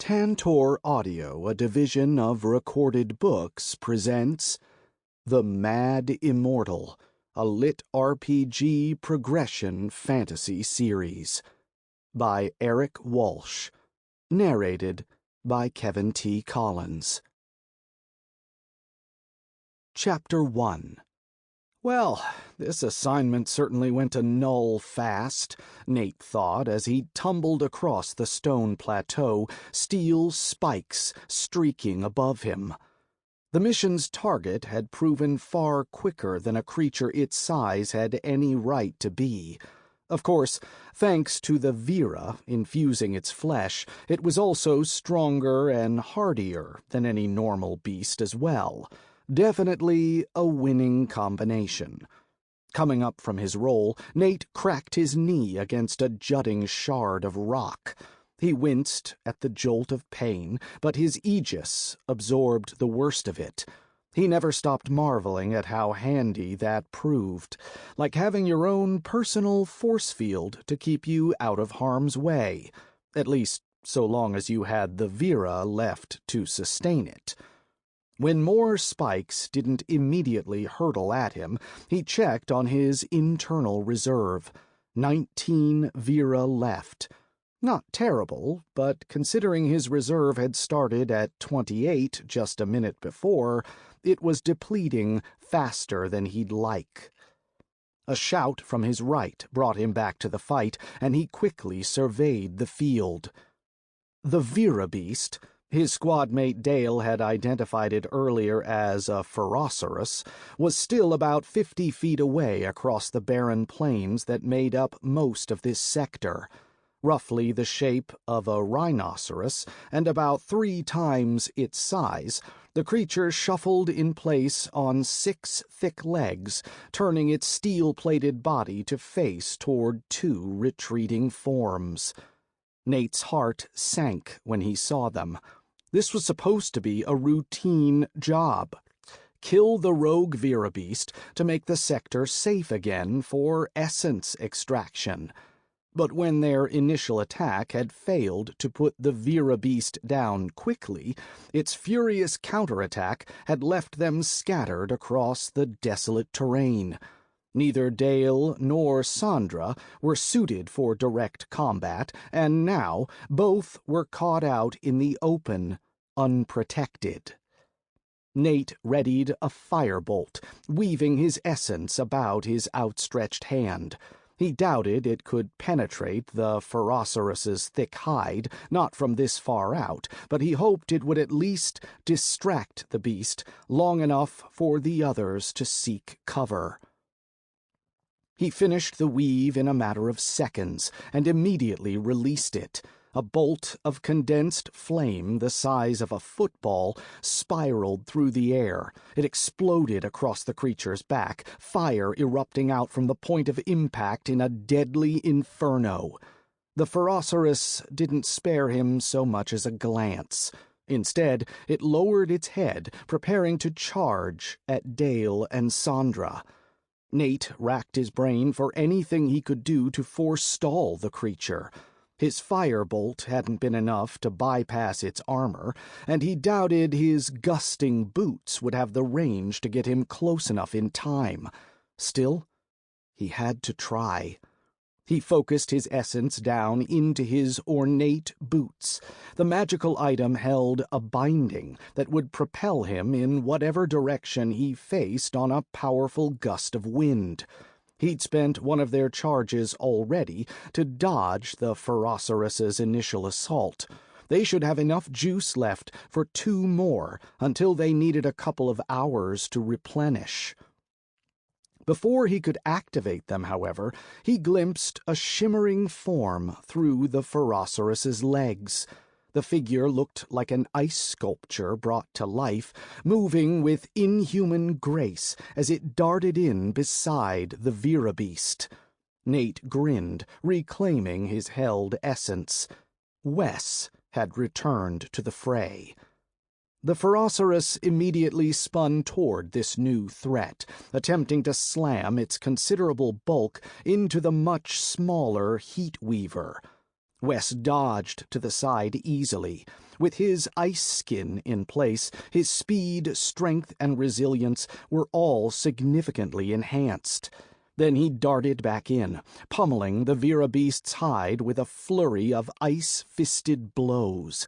Tantor Audio, a division of Recorded Books, presents The Mad Immortal, a LitRPG progression fantasy series by Eric Walsh, narrated by Kevin T. Collins. Chapter 1. Well, this assignment certainly went to null fast, Nate thought as he tumbled across the stone plateau, steel spikes streaking above him. The mission's target had proven far quicker than a creature its size had any right to be. Of course, thanks to the vira infusing its flesh, it was also stronger and hardier than any normal beast as well. Definitely a winning combination. Coming up from his roll, Nate cracked his knee against a jutting shard of rock. He winced at the jolt of pain, but his aegis absorbed the worst of it. He never stopped marveling at how handy that proved, like having your own personal force field to keep you out of harm's way, at least so long as you had the vira left to sustain it. When more spikes didn't immediately hurtle at him, he checked on his internal reserve. 19 vira left. Not terrible, but considering his reserve had started at 28 just a minute before, it was depleting faster than he'd like. A shout from his right brought him back to the fight, and he quickly surveyed the field. The vira beast, his squadmate Dale had identified it earlier as a feroceros, was still about 50 feet away across the barren plains that made up most of this sector. Roughly the shape of a rhinoceros, and about 3 times its size, the creature shuffled in place on 6 thick legs, turning its steel-plated body to face toward 2 retreating forms. Nate's heart sank when he saw them. This was supposed to be a routine job. Kill the rogue vira beast to make the sector safe again for essence extraction. But when their initial attack had failed to put the vira beast down quickly, its furious counterattack had left them scattered across the desolate terrain. Neither Dale nor Sandra were suited for direct combat, and now both were caught out in the open, unprotected. Nate readied a firebolt, weaving his essence about his outstretched hand. He doubted it could penetrate the feroceros's thick hide, not from this far out, but he hoped it would at least distract the beast long enough for the others to seek cover. He finished the weave in a matter of seconds and immediately released it. A bolt of condensed flame the size of a football spiraled through the air. It exploded across the creature's back, fire erupting out from the point of impact in a deadly inferno. The feroceros didn't spare him so much as a glance. Instead, it lowered its head, preparing to charge at Dale and Sandra. Nate racked his brain for anything he could do to forestall the creature. His firebolt hadn't been enough to bypass its armor, and he doubted his gusting boots would have the range to get him close enough in time. Still, he had to try. He focused his essence down into his ornate boots. The magical item held a binding that would propel him in whatever direction he faced on a powerful gust of wind. He'd spent one of their charges already to dodge the feroceros's initial assault. They should have enough juice left for 2 more until they needed a couple of hours to replenish. Before he could activate them, however, he glimpsed a shimmering form through the feroceros's legs. The figure looked like an ice sculpture brought to life, moving with inhuman grace as it darted in beside the vira beast. Nate grinned, reclaiming his held essence. Wes had returned to the fray. The feroceros immediately spun toward this new threat, attempting to slam its considerable bulk into the much smaller heat weaver. Wes dodged to the side easily. With his ice skin in place, his speed, strength, and resilience were all significantly enhanced. Then he darted back in, pummeling the Vera beast's hide with a flurry of ice-fisted blows.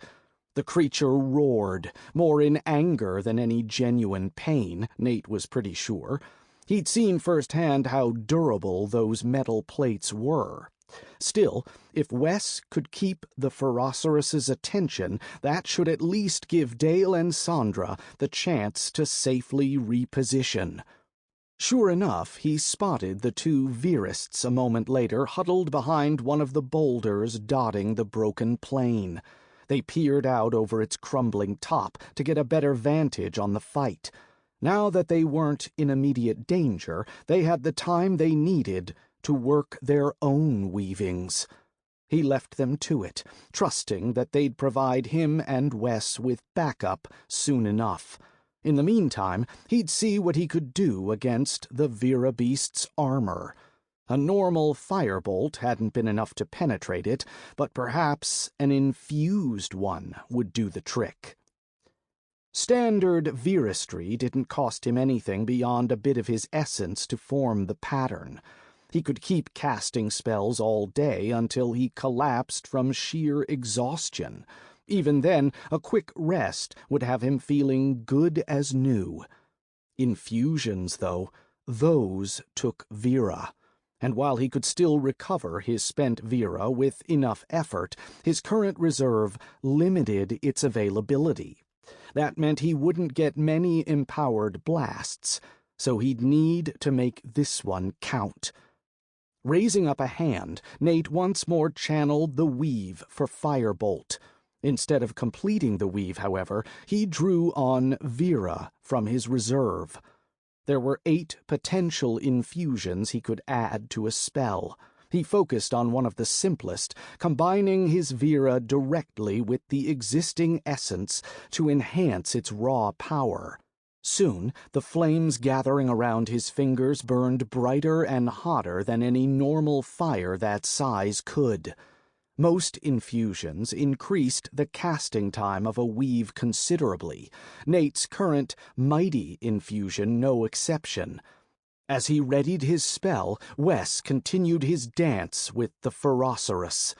The creature roared, more in anger than any genuine pain, Nate was pretty sure. He'd seen firsthand how durable those metal plates were. Still, if Wes could keep the Ferocerus's attention, that should at least give Dale and Sandra the chance to safely reposition. Sure enough, he spotted the two Verists a moment later huddled behind one of the boulders dotting the broken plain. They peered out over its crumbling top to get a better vantage on the fight. Now that they weren't in immediate danger, they had the time they needed to work their own weavings. He left them to it, trusting that they'd provide him and Wes with backup soon enough. In the meantime, he'd see what he could do against the Vera beast's armor. A normal firebolt hadn't been enough to penetrate it, but perhaps an infused one would do the trick. Standard Veristry didn't cost him anything beyond a bit of his essence to form the pattern. He could keep casting spells all day until he collapsed from sheer exhaustion. Even then, a quick rest would have him feeling good as new. Infusions, though, those took Vera. And while he could still recover his spent Vera with enough effort, his current reserve limited its availability. That meant he wouldn't get many empowered blasts, so he'd need to make this one count. Raising up a hand, Nate once more channeled the weave for firebolt. Instead of completing the weave, however, he drew on Vera from his reserve. There were 8 potential infusions he could add to a spell. He focused on one of the simplest, combining his Vera directly with the existing essence to enhance its raw power. Soon, the flames gathering around his fingers burned brighter and hotter than any normal fire that size could. Most infusions increased the casting time of a weave considerably, Nate's current mighty infusion no exception. As he readied his spell, Wes continued his dance with the Ferocerus.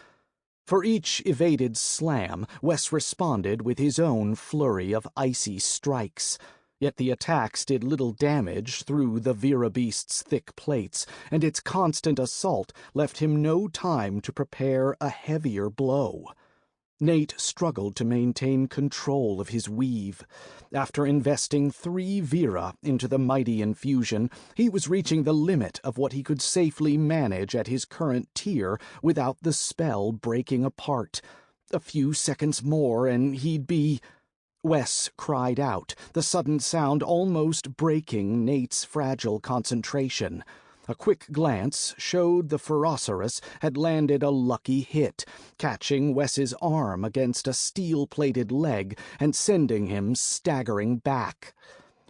For each evaded slam, Wes responded with his own flurry of icy strikes. Yet the attacks did little damage through the Vera beast's thick plates, and its constant assault left him no time to prepare a heavier blow. Nate struggled to maintain control of his weave. After investing 3 Vera into the mighty infusion, he was reaching the limit of what he could safely manage at his current tier without the spell breaking apart. A few seconds more and he'd be... Wes cried out, the sudden sound almost breaking Nate's fragile concentration. A quick glance showed the Ferocerus had landed a lucky hit, catching Wes's arm against a steel-plated leg and sending him staggering back.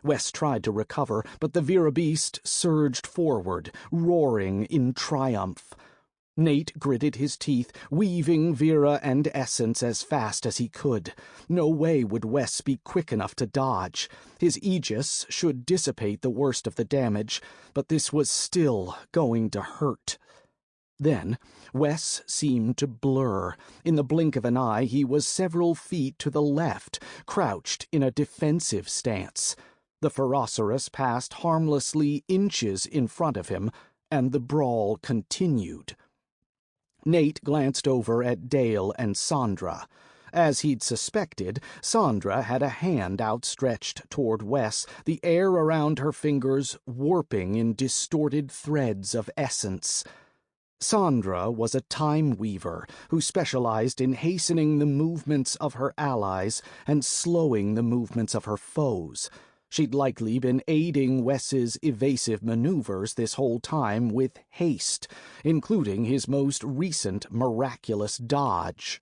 Wes tried to recover, but the Vera beast surged forward, roaring in triumph. Nate gritted his teeth, weaving Vera and essence as fast as he could. No way would Wes be quick enough to dodge. His Aegis should dissipate the worst of the damage, but this was still going to hurt. Then, Wes seemed to blur. In the blink of an eye, he was several feet to the left, crouched in a defensive stance. The Ferocerus passed harmlessly inches in front of him, and the brawl continued. Nate glanced over at Dale and Sandra. As he'd suspected, Sandra had a hand outstretched toward Wes, the air around her fingers warping in distorted threads of essence. Sandra was a time weaver who specialized in hastening the movements of her allies and slowing the movements of her foes. She'd likely been aiding Wes's evasive maneuvers this whole time with haste, including his most recent miraculous dodge.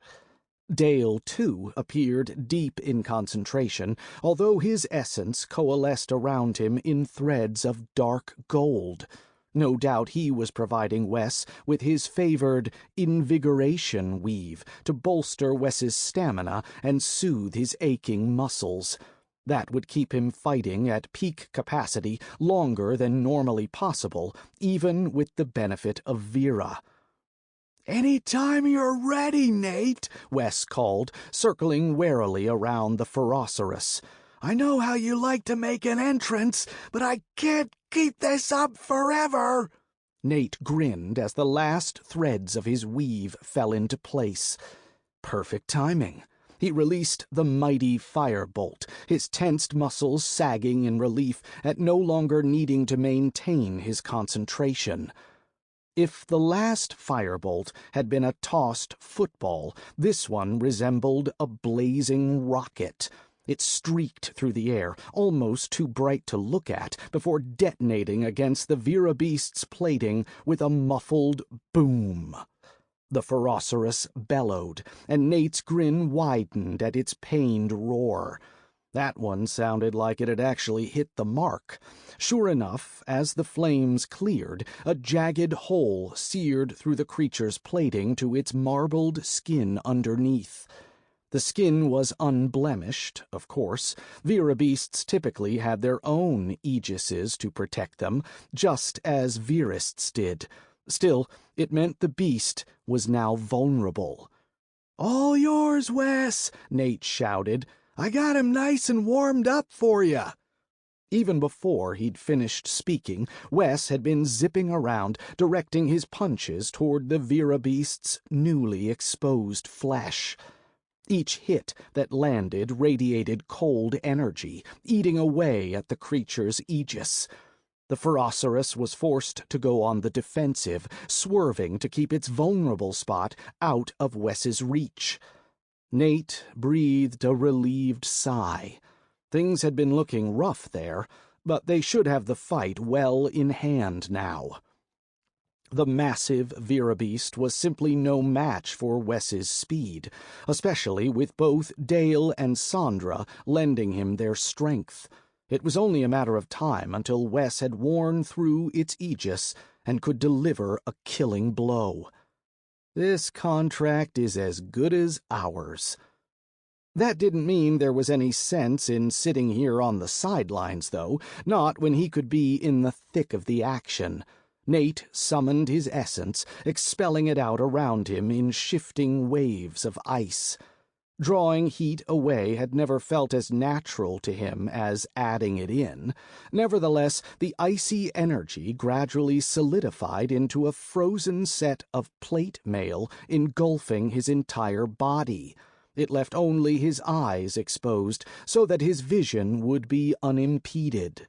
Dale, too, appeared deep in concentration, although his essence coalesced around him in threads of dark gold. No doubt he was providing Wes with his favored invigoration weave to bolster Wes's stamina and soothe his aching muscles. That would keep him fighting at peak capacity longer than normally possible, even with the benefit of Vera. "Anytime you're ready, Nate," Wes called, circling warily around the Ferocerus. "I know how you like to make an entrance, but I can't keep this up forever." Nate grinned as the last threads of his weave fell into place. Perfect timing. He released the mighty firebolt, his tensed muscles sagging in relief at no longer needing to maintain his concentration. If the last firebolt had been a tossed football, this one resembled a blazing rocket. It streaked through the air, almost too bright to look at, before detonating against the Vera beast's plating with a muffled boom. The Ferocerus bellowed, and Nate's grin widened at its pained roar. That one sounded like it had actually hit the mark. Sure enough, as the flames cleared, a jagged hole seared through the creature's plating to its marbled skin underneath. The skin was unblemished, of course. Vera beasts typically had their own aegises to protect them, just as Verists did. Still, it meant the beast was now vulnerable. "All yours, Wes," Nate shouted. "I got him nice and warmed up for you." Even before he'd finished speaking, Wes had been zipping around, directing his punches toward the Vera beast's newly exposed flesh. Each hit that landed radiated cold energy, eating away at the creature's aegis. The Ferocerus was forced to go on the defensive, swerving to keep its vulnerable spot out of Wes's reach. Nate breathed a relieved sigh. Things had been looking rough there, but they should have the fight well in hand now. The massive Vera beast was simply no match for Wes's speed, especially with both Dale and Sandra lending him their strength. It was only a matter of time until Wes had worn through its aegis and could deliver a killing blow. This contract is as good as ours. That didn't mean there was any sense in sitting here on the sidelines, though, not when he could be in the thick of the action. Nate summoned his essence, expelling it out around him in shifting waves of ice. Drawing heat away had never felt as natural to him as adding it in. Nevertheless, the icy energy gradually solidified into a frozen set of plate mail engulfing his entire body. It left only his eyes exposed, so that his vision would be unimpeded.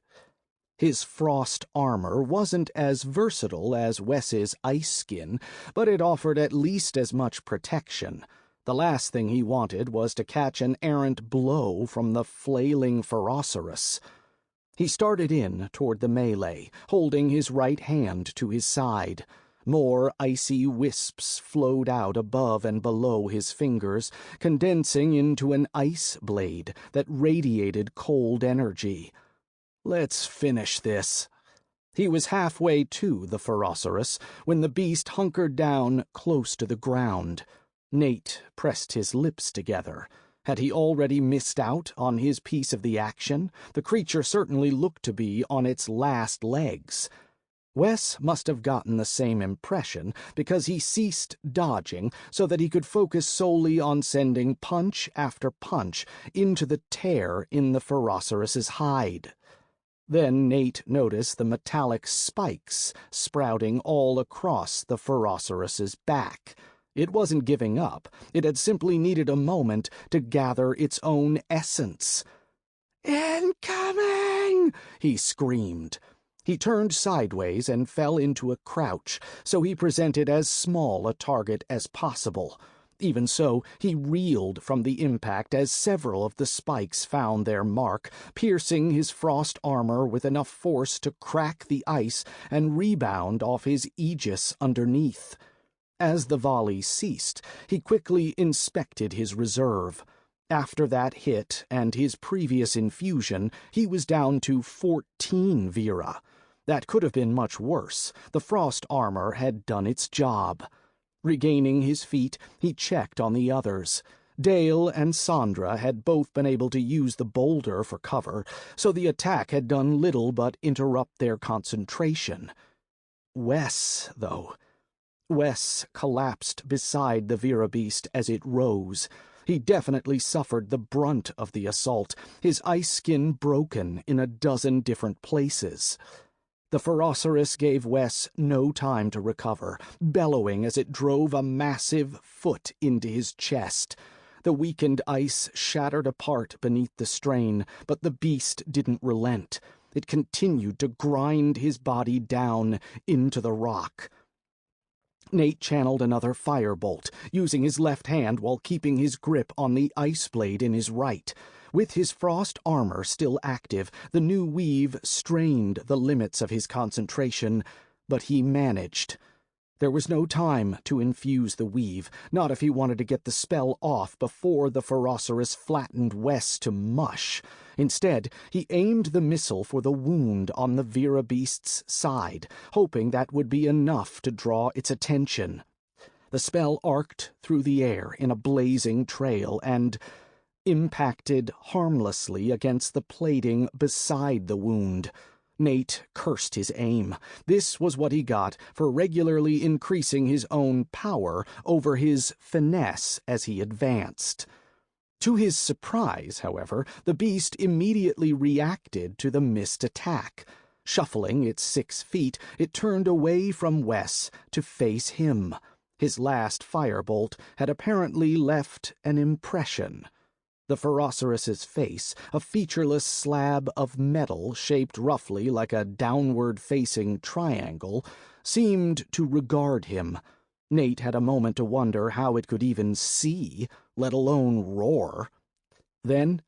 His frost armor wasn't as versatile as Wes's ice skin, but it offered at least as much protection. The last thing he wanted was to catch an errant blow from the flailing Ferocerus. He started in toward the melee, holding his right hand to his side. More icy wisps flowed out above and below his fingers, condensing into an ice blade that radiated cold energy. Let's finish this. He was halfway to the Ferocerus when the beast hunkered down close to the ground. Nate pressed his lips together. Had he already missed out on his piece of the action? The creature certainly looked to be on its last legs. Wes must have gotten the same impression because he ceased dodging so that he could focus solely on sending punch after punch into the tear in the Ferocerus's hide. Then Nate noticed the metallic spikes sprouting all across the Ferocerus's back. It wasn't giving up. It had simply needed a moment to gather its own essence. "Incoming!" he screamed. He turned sideways and fell into a crouch, so he presented as small a target as possible. Even so, he reeled from the impact as several of the spikes found their mark, piercing his frost armor with enough force to crack the ice and rebound off his aegis underneath. As the volley ceased, he quickly inspected his reserve. After that hit and his previous infusion, he was down to 14 Vera. That could have been much worse. The frost armor had done its job. Regaining his feet, he checked on the others. Dale and Sandra had both been able to use the boulder for cover, so the attack had done little but interrupt their concentration. Wes, though. Wes collapsed beside the Vera beast as it rose. He definitely suffered the brunt of the assault, his ice skin broken in a dozen different places. The Ferocerus gave Wes no time to recover, bellowing as it drove a massive foot into his chest. The weakened ice shattered apart beneath the strain, but the beast didn't relent. It continued to grind his body down into the rock. Nate channeled another firebolt, using his left hand while keeping his grip on the ice blade in his right. With his frost armor still active, the new weave strained the limits of his concentration, but he managed. There was no time to infuse the weave, not if he wanted to get the spell off before the Ferocerus flattened Wes to mush. Instead, he aimed the missile for the wound on the Vera beast's side, hoping that would be enough to draw its attention. The spell arced through the air in a blazing trail and impacted harmlessly against the plating beside the wound. Nate cursed his aim. This was what he got for regularly increasing his own power over his finesse as he advanced. To his surprise, however, the beast immediately reacted to the missed attack. Shuffling its 6 feet, it turned away from Wes to face him. His last firebolt had apparently left an impression. The Ferocerus's face, a featureless slab of metal shaped roughly like a downward-facing triangle, seemed to regard him. Nate had a moment to wonder how it could even see, let alone roar. Then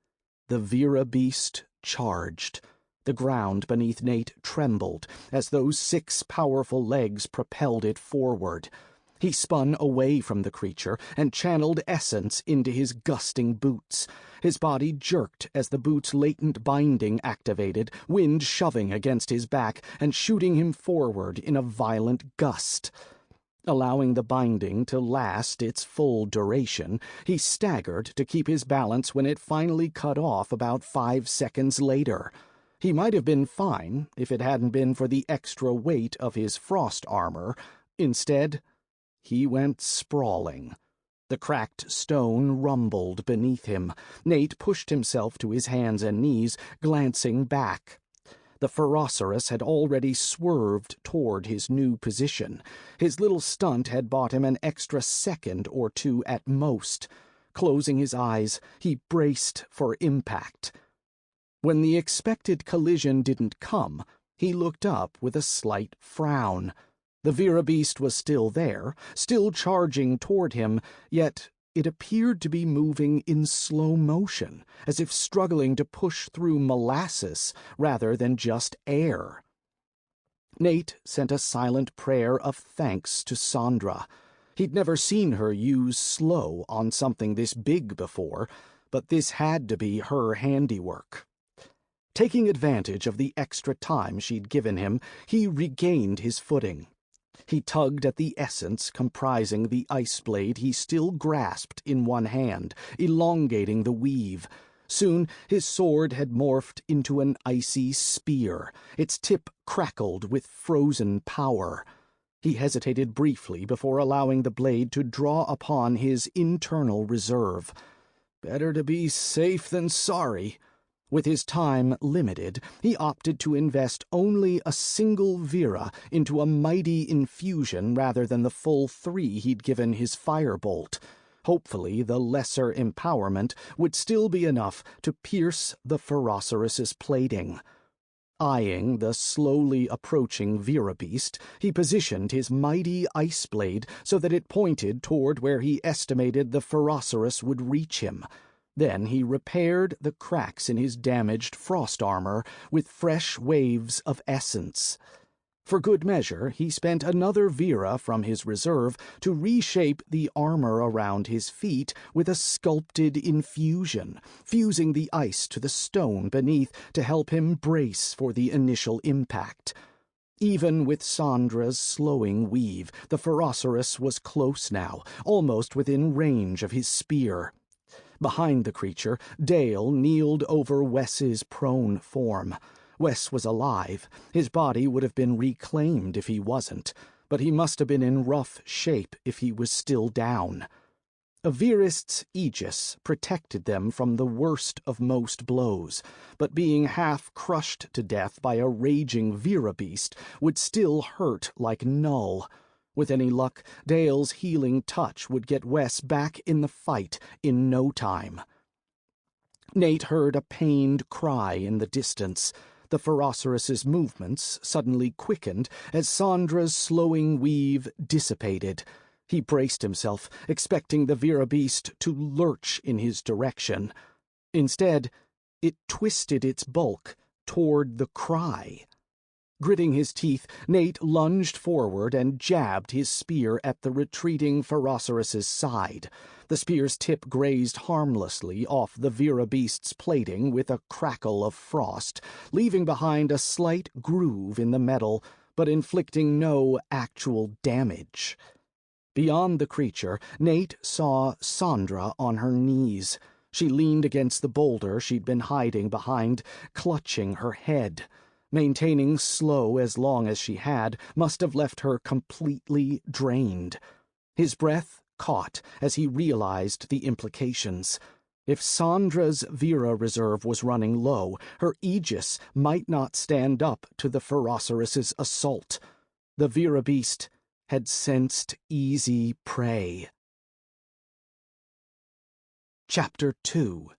the Vera beast charged. The ground beneath Nate trembled as those 6 powerful legs propelled it forward. He spun away from the creature and channeled essence into his gusting boots. His body jerked as the boots' latent binding activated, wind shoving against his back and shooting him forward in a violent gust. Allowing the binding to last its full duration, he staggered to keep his balance when it finally cut off about 5 seconds later. He might have been fine if it hadn't been for the extra weight of his frost armor. Instead, he went sprawling. The cracked stone rumbled beneath him. Nate pushed himself to his hands and knees, glancing back. The Ferocerus had already swerved toward his new position. His little stunt had bought him an extra second or 2 at most. Closing his eyes, he braced for impact. When the expected collision didn't come, he looked up with a slight frown. The Vera beast was still there, still charging toward him, yet it appeared to be moving in slow motion, as if struggling to push through molasses rather than just air. Nate sent a silent prayer of thanks to Sandra. He'd never seen her use slow on something this big before, but this had to be her handiwork. Taking advantage of the extra time she'd given him, he regained his footing. He tugged at the essence comprising the ice blade he still grasped in one hand, elongating the weave. Soon his sword had morphed into an icy spear. Its tip crackled with frozen power. He hesitated briefly before allowing the blade to draw upon his internal reserve. Better to be safe than sorry. With his time limited, he opted to invest only a single Vera into a mighty infusion rather than the full 3 he'd given his firebolt. Hopefully, the lesser empowerment would still be enough to pierce the Ferocerus's plating. Eyeing the slowly approaching Vera beast, he positioned his mighty ice blade so that it pointed toward where he estimated the Ferocerus would reach him. Then he repaired the cracks in his damaged frost armor with fresh waves of essence. For good measure, he spent another Vera from his reserve to reshape the armor around his feet with a sculpted infusion, fusing the ice to the stone beneath to help him brace for the initial impact. Even with Sandra's slowing weave, the Ferocerus was close now, almost within range of his spear. Behind the creature, Dale kneeled over Wes's prone form. Wes was alive. His body would have been reclaimed if he wasn't, but he must have been in rough shape if he was still down. Avirist's aegis protected them from the worst of most blows, but being half crushed to death by a raging Vera beast would still hurt like null. With any luck, Dale's healing touch would get Wes back in the fight in no time. Nate heard a pained cry in the distance. The Ferocerus's movements suddenly quickened as Sandra's slowing weave dissipated. He braced himself, expecting the Vera beast to lurch in his direction. Instead, it twisted its bulk toward the cry. Gritting his teeth, Nate lunged forward and jabbed his spear at the retreating Ferocerus's side. The spear's tip grazed harmlessly off the Vera beast's plating with a crackle of frost, leaving behind a slight groove in the metal, but inflicting no actual damage. Beyond the creature, Nate saw Sandra on her knees. She leaned against the boulder she'd been hiding behind, clutching her head. Maintaining slow as long as she had must have left her completely drained. His breath caught as he realized the implications. If Sandra's Vera reserve was running low, her aegis might not stand up to the Ferocerus's assault. The Vera beast had sensed easy prey. Chapter 2.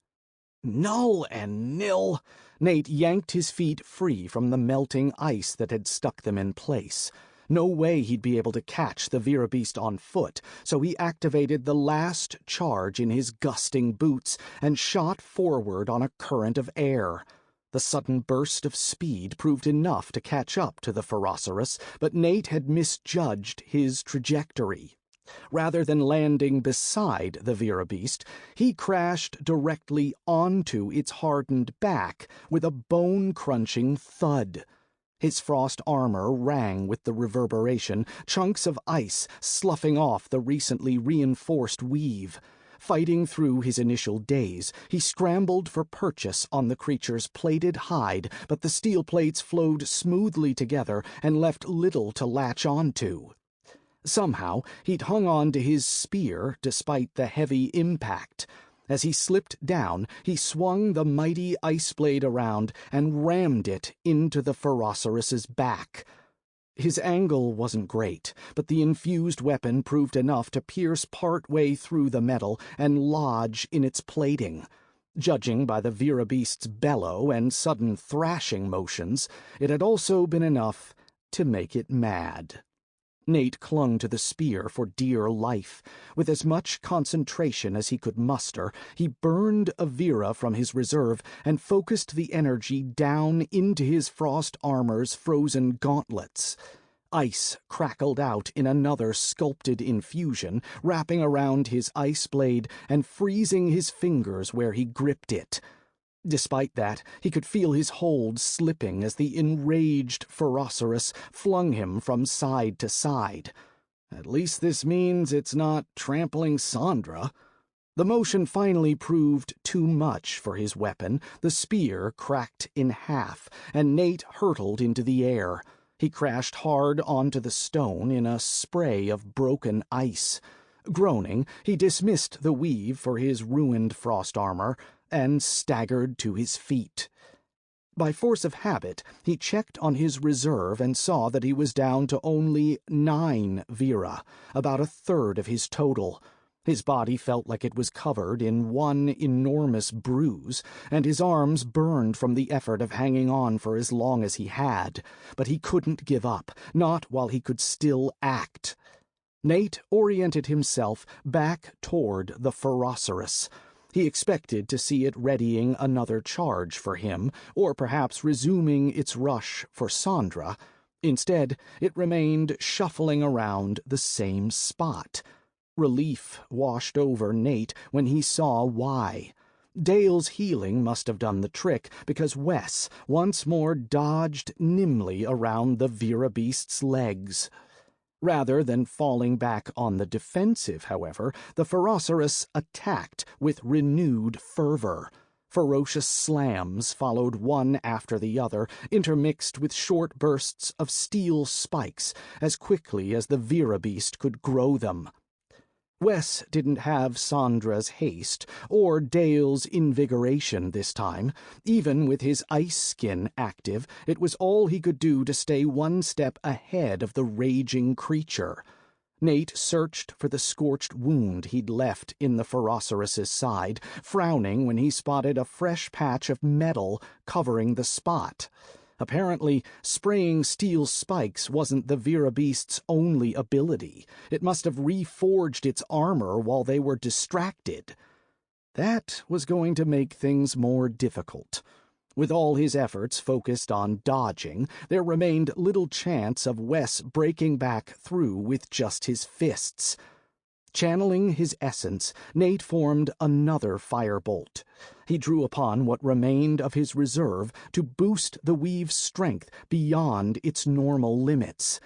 Null and nil! Nate yanked his feet free from the melting ice that had stuck them in place. No way he'd be able to catch the Vera beast on foot, so he activated the last charge in his gusting boots and shot forward on a current of air. The sudden burst of speed proved enough to catch up to the Ferocerus, but Nate had misjudged his trajectory. Rather than landing beside the Vera beast, he crashed directly onto its hardened back with a bone-crunching thud. His frost armor rang with the reverberation, chunks of ice sloughing off the recently reinforced weave. Fighting through his initial daze, he scrambled for purchase on the creature's plated hide, but the steel plates flowed smoothly together and left little to latch onto. Somehow, he'd hung on to his spear despite the heavy impact. As he slipped down, he swung the mighty ice blade around and rammed it into the Ferocerus's back. His angle wasn't great, but the infused weapon proved enough to pierce part way through the metal and lodge in its plating. Judging by the Vera beast's bellow and sudden thrashing motions, it had also been enough to make it mad. Nate clung to the spear for dear life. With as much concentration as he could muster, he burned a Vera from his reserve and focused the energy down into his frost armor's frozen gauntlets. Ice crackled out in another sculpted infusion, wrapping around his ice blade and freezing his fingers where he gripped it. Despite that, he could feel his hold slipping as the enraged Ferocerus flung him from side to side. At least this means it's not trampling Sandra. The motion finally proved too much for his weapon. The spear cracked in half, and Nate hurtled into the air. He crashed hard onto the stone in a spray of broken ice. Groaning, he dismissed the weave for his ruined frost armor and staggered to his feet. By force of habit, he checked on his reserve and saw that he was down to only 9 Vera, about a third of his total. His body felt like it was covered in one enormous bruise, and his arms burned from the effort of hanging on for as long as he had. But he couldn't give up, not while he could still act. Nate oriented himself back toward the Ferocerus. He expected to see it readying another charge for him, or perhaps resuming its rush for Sandra. Instead, it remained shuffling around the same spot. Relief washed over Nate when he saw why. Dale's healing must have done the trick, because Wes once more dodged nimbly around the Vera beast's legs. Rather than falling back on the defensive, however, the Ferocerus attacked with renewed fervor. Ferocious slams followed one after the other, intermixed with short bursts of steel spikes, as quickly as the Vera beast could grow them. Wes didn't have Sandra's haste or Dale's invigoration this time. Even with his ice skin active, it was all he could do to stay one step ahead of the raging creature. Nate searched for the scorched wound he'd left in the Ferocerus's side, frowning when he spotted a fresh patch of metal covering the spot. Apparently, spraying steel spikes wasn't the Vera beast's only ability. It must have reforged its armor while they were distracted. That was going to make things more difficult. With all his efforts focused on dodging, there remained little chance of Wes breaking back through with just his fists. Channeling his essence, Nate formed another firebolt. He drew upon what remained of his reserve to boost the weave's strength beyond its normal limits.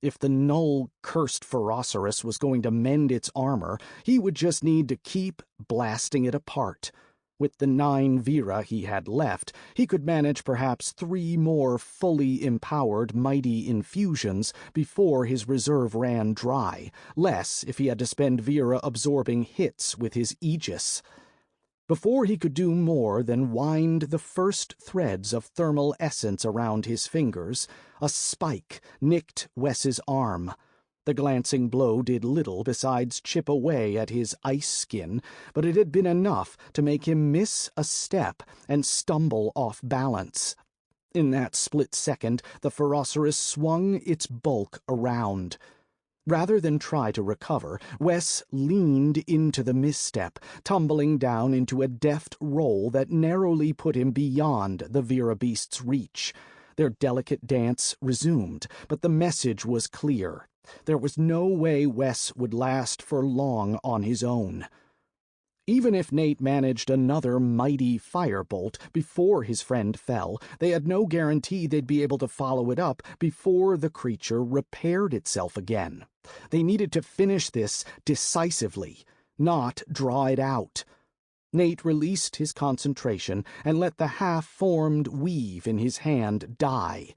If the null-cursed Ferocerus was going to mend its armor, he would just need to keep blasting it apart. With the 9 Vera he had left, he could manage perhaps 3 more fully empowered mighty infusions before his reserve ran dry, less if he had to spend Vera absorbing hits with his Aegis. Before he could do more than wind the first threads of thermal essence around his fingers, a spike nicked Wes's arm. The glancing blow did little besides chip away at his ice skin, but it had been enough to make him miss a step and stumble off balance. In that split second, the Ferocerus swung its bulk around. Rather than try to recover, Wes leaned into the misstep, tumbling down into a deft roll that narrowly put him beyond the Vera beast's reach. Their delicate dance resumed, but the message was clear. There was no way Wes would last for long on his own. Even if Nate managed another mighty firebolt before his friend fell, they had no guarantee they'd be able to follow it up before the creature repaired itself again. They needed to finish this decisively, not draw it out. Nate released his concentration and let the half-formed weave in his hand die.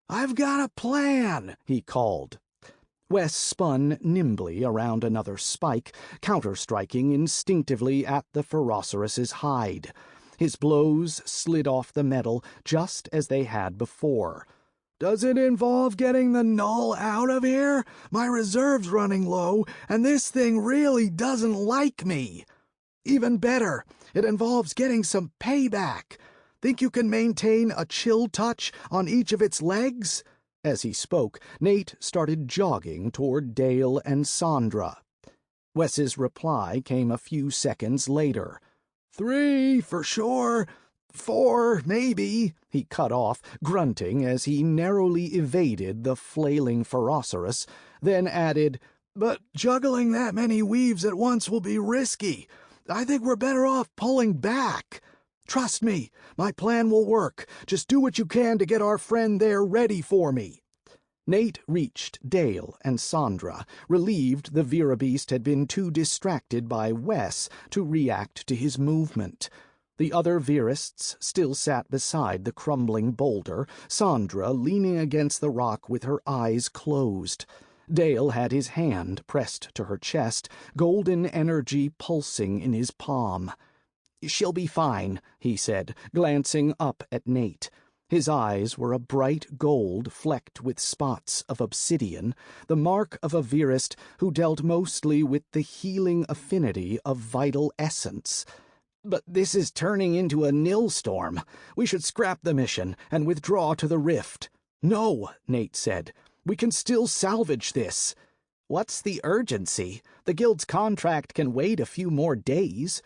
"I've got a plan," he called. Wes spun nimbly around another spike, counter-striking instinctively at the Ferocerus's hide. His blows slid off the metal just as they had before. "Does it involve getting the null out of here? My reserve's running low, and this thing really doesn't like me. Even better, it involves getting some payback. Think you can maintain a chill touch on each of its legs?" As he spoke, Nate started jogging toward Dale and Sandra. Wes's reply came a few seconds later. 3, for sure. 4, maybe," he cut off, grunting as he narrowly evaded the flailing Ferocerus, then added, "But juggling that many weaves at once will be risky. I think we're better off pulling back. Trust me, my plan will work. Just do what you can to get our friend there ready for me." Nate reached Dale and Sandra, relieved the Vera beast had been too distracted by Wes to react to his movement. The other Verists still sat beside the crumbling boulder, Sandra leaning against the rock with her eyes closed. Dale had his hand pressed to her chest, golden energy pulsing in his palm. "She'll be fine," he said, glancing up at Nate. His eyes were a bright gold flecked with spots of obsidian, the mark of a Verist who dealt mostly with the healing affinity of vital essence. "But this is turning into a nil-storm. We should scrap the mission and withdraw to the rift." "No," Nate said. "We can still salvage this." "What's the urgency? The Guild's contract can wait a few more days."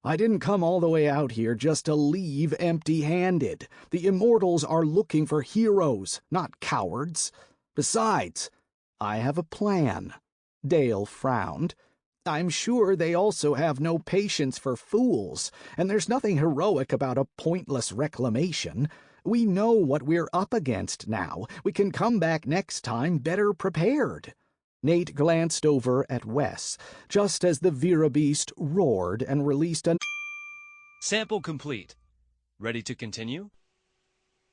"I didn't come all the way out here just to leave empty-handed. The Immortals are looking for heroes, not cowards. Besides, I have a plan." Dale frowned. I'm sure they also have no patience for fools, and there's nothing heroic about a pointless reclamation. We know what we're up against now. We can come back next time better prepared." Nate glanced over at Wes, just as the Vera Beast roared and released a... Sample complete. Ready to continue?